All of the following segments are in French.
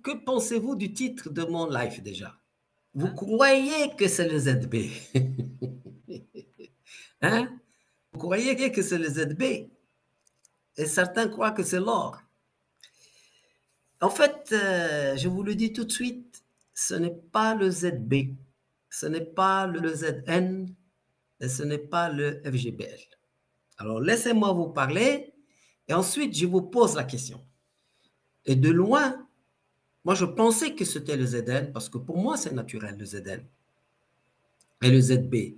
que pensez-vous du titre de mon live déjà? Vous croyez que c'est le ZB? Hein? Vous croyez que c'est le ZB? Et certains croient que c'est l'or. En fait, je vous le dis tout de suite, ce n'est pas le ZB, ce n'est pas le ZN, et ce n'est pas le FGBL. Alors, laissez-moi vous parler, et ensuite, je vous pose la question. Et de loin, moi, je pensais que c'était le ZN, parce que pour moi, c'est naturel, le ZN et le ZB.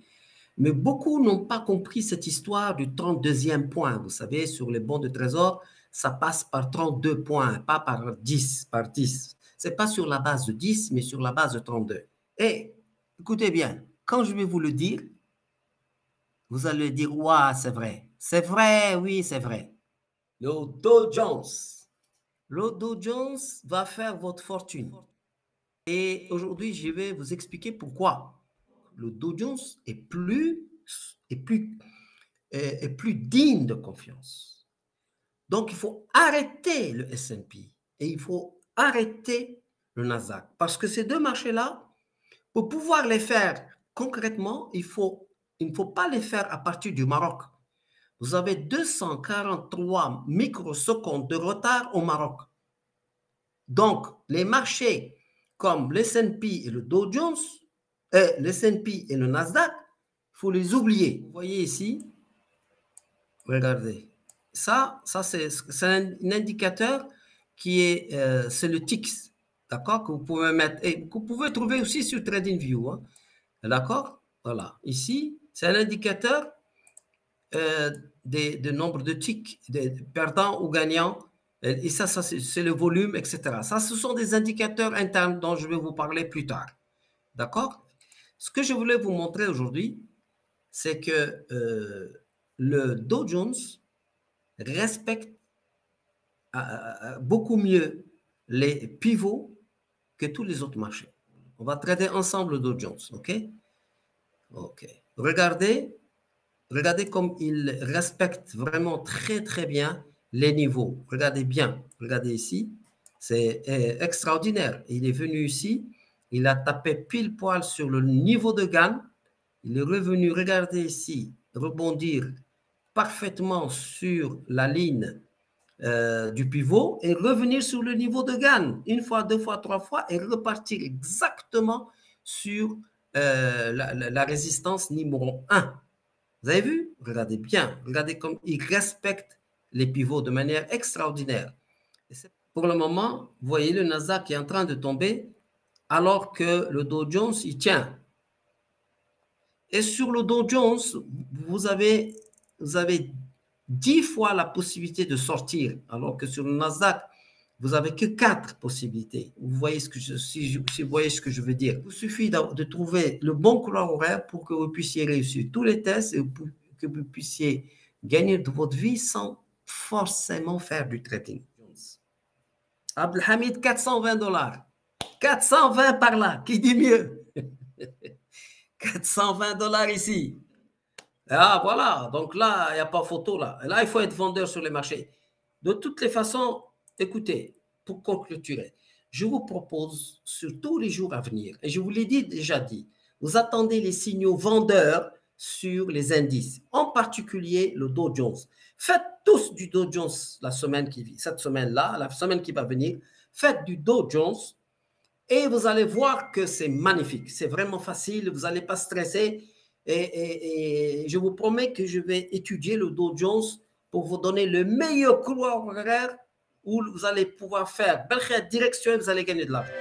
Mais beaucoup n'ont pas compris cette histoire du 32e point. Vous savez, sur les bons de trésor, ça passe par 32 points, pas par 10, par 10. Ce n'est pas sur la base de 10, mais sur la base de 32. Et écoutez bien, quand je vais vous le dire, vous allez dire, ouais, c'est vrai. C'est vrai, oui, c'est vrai. Le Dow Jones. Le Dow Jones va faire votre fortune. Et aujourd'hui, je vais vous expliquer pourquoi. Le Dow Jones est plus digne de confiance. Donc, il faut arrêter le S&P et il faut arrêter le Nasdaq. Parce que ces deux marchés-là, pour pouvoir les faire concrètement, il ne faut pas les faire à partir du Maroc. Vous avez 243 microsecondes de retard au Maroc. Donc, les marchés comme le S&P et le Dow Jones, le S&P et le Nasdaq, il faut les oublier. Vous voyez ici, regardez. Ça c'est un indicateur qui est, c'est le TIX, d'accord, que vous pouvez mettre, et que vous pouvez trouver aussi sur TradingView, hein, d'accord. Voilà, ici, c'est un indicateur de nombre de ticks, de perdants ou gagnants, et ça c'est le volume, etc. Ça, ce sont des indicateurs internes dont je vais vous parler plus tard, d'accord. Ce que je voulais vous montrer aujourd'hui, c'est que le Dow Jones respecte beaucoup mieux les pivots que tous les autres marchés. On va traiter ensemble le Dow Jones, ok? Ok. Regardez comme il respecte vraiment très très bien les niveaux. Regardez bien, regardez ici, c'est extraordinaire. Il est venu ici, il a tapé pile poil sur le niveau de gain, il est revenu, regardez ici, rebondir parfaitement sur la ligne du pivot et revenir sur le niveau de gain, une fois, deux fois, trois fois, et repartir exactement sur la résistance numéro 1. Vous avez vu? Regardez bien, regardez comme il respecte les pivots de manière extraordinaire. Et pour le moment, vous voyez le Nasdaq qui est en train de tomber alors que le Dow Jones, il tient. Et sur le Dow Jones, vous avez 10 fois la possibilité de sortir, alors que sur le Nasdaq, vous n'avez que 4 possibilités. Vous voyez ce que si vous voyez ce que je veux dire. Il vous suffit de trouver le bon couloir horaire pour que vous puissiez réussir tous les tests et que vous puissiez gagner de votre vie sans forcément faire du trading. Abdelhamid, $420. 420 par là, qui dit mieux? $420 ici. Ah, voilà. Donc là, il n'y a pas photo là. Là, il faut être vendeur sur les marchés. De toutes les façons, écoutez, pour conclure, je vous propose sur tous les jours à venir, et je vous l'ai déjà dit, vous attendez les signaux vendeurs sur les indices, en particulier le Dow Jones. Faites tous du Dow Jones cette semaine-là, la semaine qui va venir. Faites du Dow Jones et vous allez voir que c'est magnifique. C'est vraiment facile, vous n'allez pas stresser. Et je vous promets que je vais étudier le Dow Jones pour vous donner le meilleur couloir horaire où vous allez pouvoir faire belle direction et vous allez gagner de l'argent.